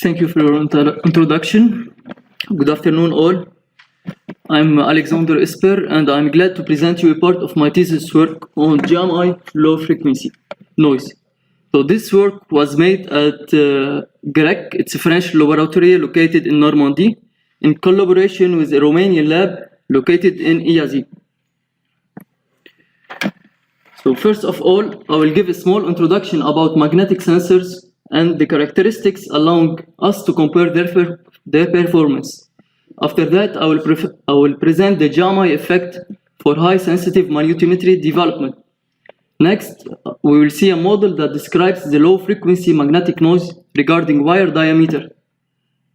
Thank you for your introduction. Good afternoon, all. I'm Alexander Esper, and I'm glad to present you a part of my thesis work on GMI low frequency noise. So this work was made at GREC, it's a French laboratory located in Normandy, in collaboration with a Romanian lab located in IAZI. So first of all, I will give a small introduction about magnetic sensors and the characteristics allowing us to compare their performance. After that, I will present the GMI effect for high-sensitive magnetometry development. Next, we will see a model that describes the low-frequency magnetic noise regarding wire diameter.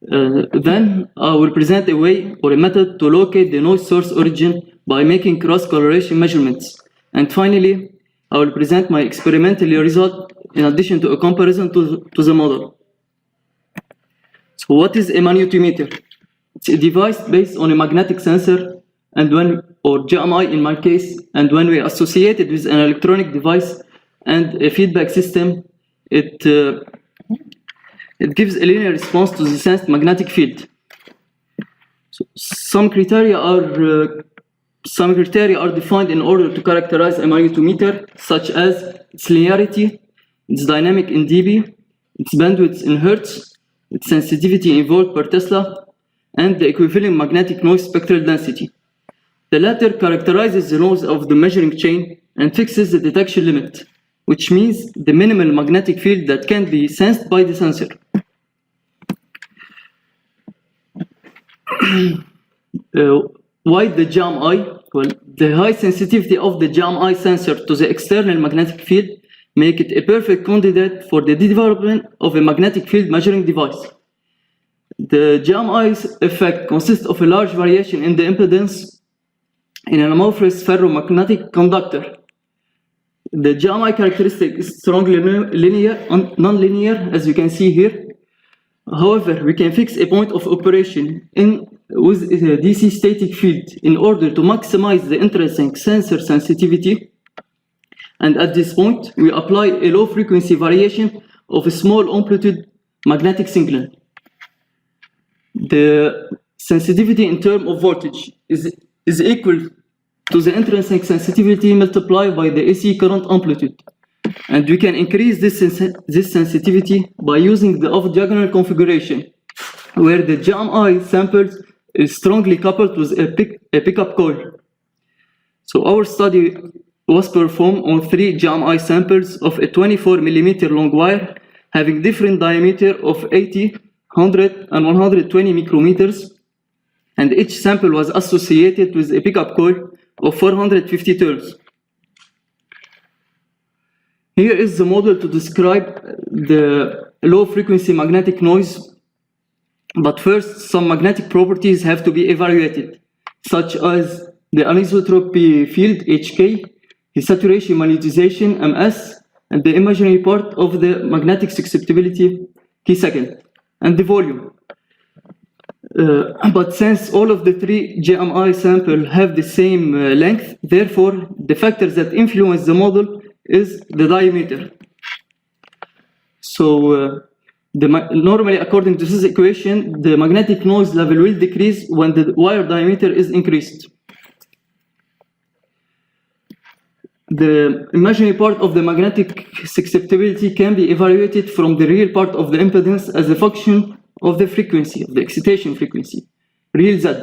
Then, I will present a way or a method to locate the noise source origin by making cross-correlation measurements. And finally, I will present my experimental result in addition to a comparison to the model. So what is a magnetometer? It's a device based on a magnetic sensor, or GMI in my case, and when we associate it with an electronic device and a feedback system, it gives a linear response to the sensed magnetic field. So some criteria are defined in order to characterize a magnetometer, such as its linearity, its dynamic in dB, its bandwidth in Hertz, its sensitivity in volt per Tesla, and the equivalent magnetic noise spectral density. The latter characterizes the noise of the measuring chain and fixes the detection limit, which means the minimal magnetic field that can be sensed by the sensor. Why the GMI? Well, the high sensitivity of the GMI sensor to the external magnetic field make it a perfect candidate for the development of a magnetic field measuring device. The GMI effect consists of a large variation in the impedance in an amorphous ferromagnetic conductor. The GMI characteristic is strongly non-linear, as you can see here. However, we can fix a point of operation with a DC static field in order to maximize the intrinsic sensor sensitivity. And at this point, we apply a low frequency variation of a small amplitude magnetic signal. The sensitivity in terms of voltage is equal to the intrinsic sensitivity multiplied by the AC current amplitude. And we can increase this sensitivity by using the off-diagonal configuration, where the GMI samples is strongly coupled with a pickup coil. So our study was performed on 3 GMI samples of a 24 mm long wire having different diameter of 80, 100, and 120 micrometers, and each sample was associated with a pickup coil of 450 turns. Here is the model to describe the low-frequency magnetic noise, but first some magnetic properties have to be evaluated, such as the anisotropy field HK, the saturation magnetization MS, and the imaginary part of the magnetic susceptibility T2, and the volume. But since all of the 3 GMI samples have the same length, therefore the factors that influence the model is the diameter. So normally, according to this equation, the magnetic noise level will decrease when the wire diameter is increased. The imaginary part of the magnetic susceptibility can be evaluated from the real part of the impedance as a function of the frequency, of the excitation frequency, real Z.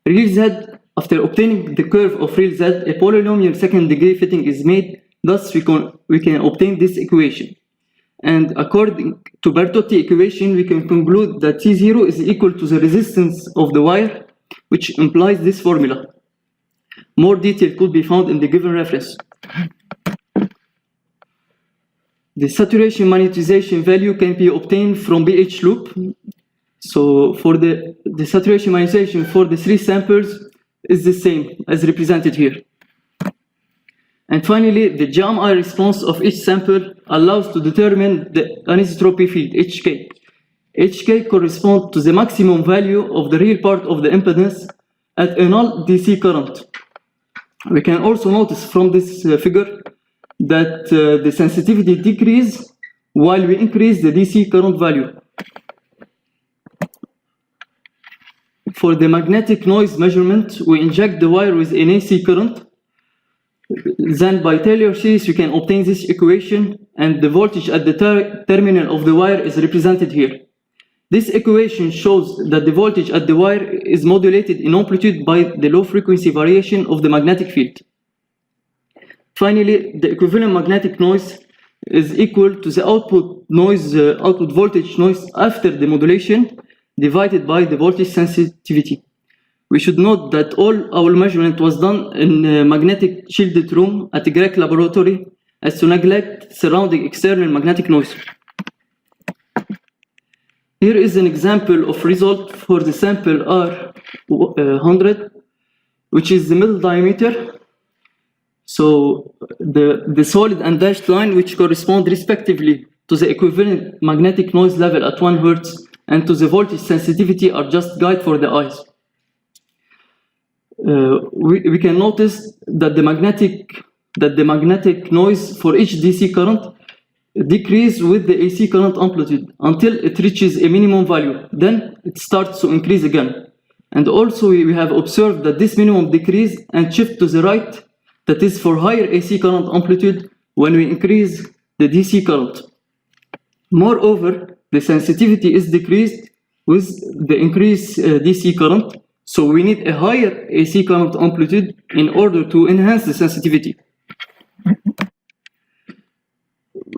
Real Z, after obtaining the curve of real Z, a polynomial second-degree fitting is made. Thus, we can obtain this equation. And according to Bertotti equation, we can conclude that T0 is equal to the resistance of the wire, which implies this formula. More detail could be found in the given reference. The saturation magnetization value can be obtained from BH loop. So for the saturation magnetization for the 3 samples is the same as represented here. And finally, the GMI response of each sample allows to determine the anisotropy field, HK. HK corresponds to the maximum value of the real part of the impedance at a null DC current. We can also notice from this figure that the sensitivity decreases while we increase the DC current value. For the magnetic noise measurement, we inject the wire with an AC current. Then by Taylor series, you can obtain this equation, and the voltage at the terminal of the wire is represented here. This equation shows that the voltage at the wire is modulated in amplitude by the low frequency variation of the magnetic field. Finally, the equivalent magnetic noise is equal to the output noise, output voltage noise after the modulation divided by the voltage sensitivity. We should note that all our measurement was done in a magnetic shielded room at the Greg laboratory as to neglect surrounding external magnetic noise. Here is an example of result for the sample R100, which is the middle diameter. So the solid and dashed line, which correspond respectively to the equivalent magnetic noise level at 1 Hertz and to the voltage sensitivity, are just guide for the eyes. We can notice that the magnetic noise for each DC current decrease with the AC current amplitude until it reaches a minimum value. Then it starts to increase again. And also we have observed that this minimum decrease and shift to the right, that is for higher AC current amplitude when we increase the DC current. Moreover, the sensitivity is decreased with the increased DC current, so we need a higher AC current amplitude in order to enhance the sensitivity.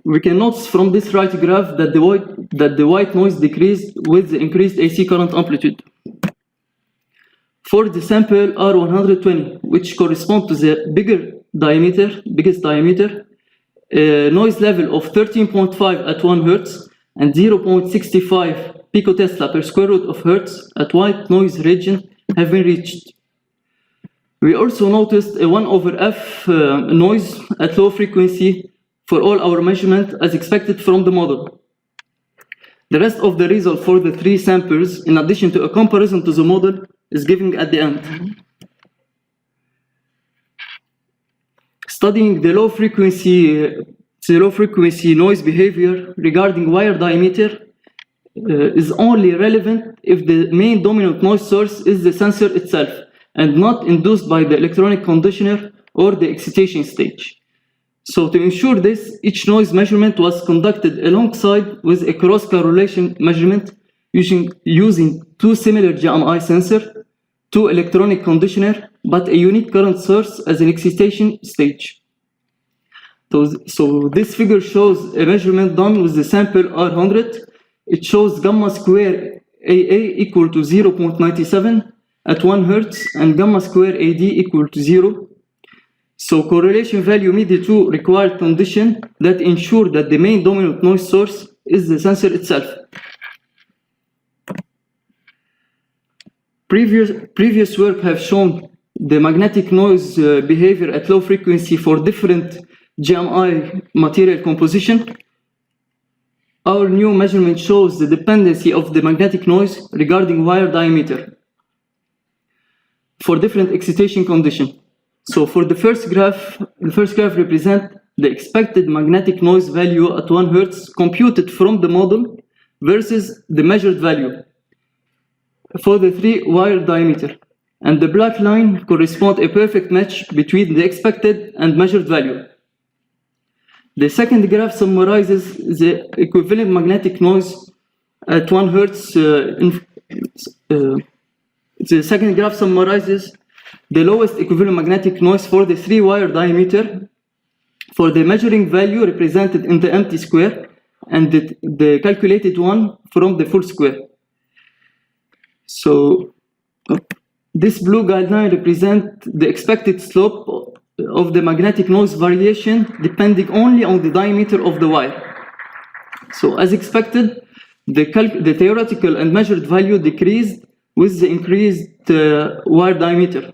We can notice from this right graph that the white noise decreased with the increased AC current amplitude. For the sample R120, which corresponds to the biggest diameter, noise level of 13.5 at 1 Hertz and 0.65 picotesla per square root of Hertz at white noise region have been reached. We also noticed a 1/f noise at low frequency for all our measurement as expected from the model. The rest of the result for the 3 samples, in addition to a comparison to the model, is given at the end. Studying the low frequency noise behavior regarding wire diameter is only relevant if the main dominant noise source is the sensor itself and not induced by the electronic conditioner or the excitation stage. So to ensure this, each noise measurement was conducted alongside with a cross-correlation measurement using 2 similar GMI sensors, 2 electronic conditioner, but a unique current source as an excitation stage. So this figure shows a measurement done with the sample R100. It shows gamma square AA equal to 0.97 at 1 Hertz and gamma square AD equal to 0. So correlation value meet the 2 required conditions that ensure that the main dominant noise source is the sensor itself. Previous work have shown the magnetic noise behavior at low frequency for different GMI material composition. Our new measurement shows the dependency of the magnetic noise regarding wire diameter for different excitation conditions. So for the first graph represents the expected magnetic noise value at 1 Hertz computed from the model versus the measured value for the 3 wire diameter. And the black line corresponds a perfect match between the expected and measured value. The second graph summarizes the equivalent magnetic noise at 1 Hertz. The second graph summarizes the lowest equivalent magnetic noise for the 3 wire diameter for the measuring value represented in the empty square and the calculated one from the full square. So this blue guideline represents the expected slope of the magnetic noise variation depending only on the diameter of the wire. So as expected, the theoretical and measured value decreased with the increased wire diameter,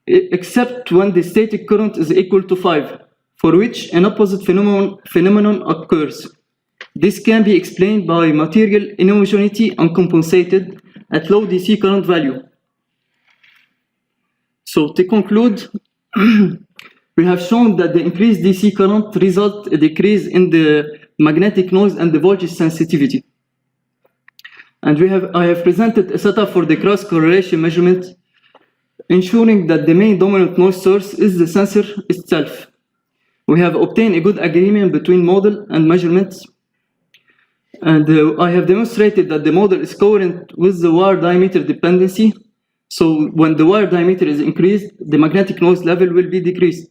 except when the static current is equal to 5, for which an opposite phenomenon occurs. This can be explained by material inhomogeneity uncompensated at low DC current value. So to conclude, we have shown that the increased DC current results a decrease in the magnetic noise and the voltage sensitivity. And I have presented a setup for the cross correlation measurement, ensuring that the main dominant noise source is the sensor itself. We have obtained a good agreement between model and measurements. And I have demonstrated that the model is coherent with the wire diameter dependency. So when the wire diameter is increased, the magnetic noise level will be decreased.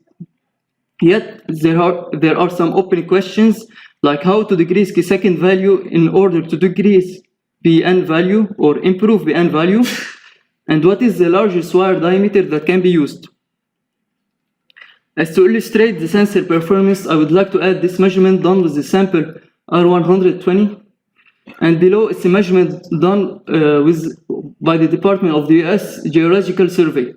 Yet there are some open questions, like how to decrease the second value in order to decrease Bn value or improve Bn value, and what is the largest wire diameter that can be used. As to illustrate the sensor performance, I would like to add this measurement done with the sample R120, and below it's a measurement done by the Department of the US Geological Survey.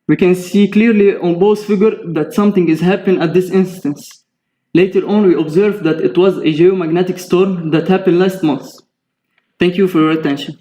We can see clearly on both figures that something is happening at this instance. Later on, we observed that it was a geomagnetic storm that happened last month. Thank you for your attention.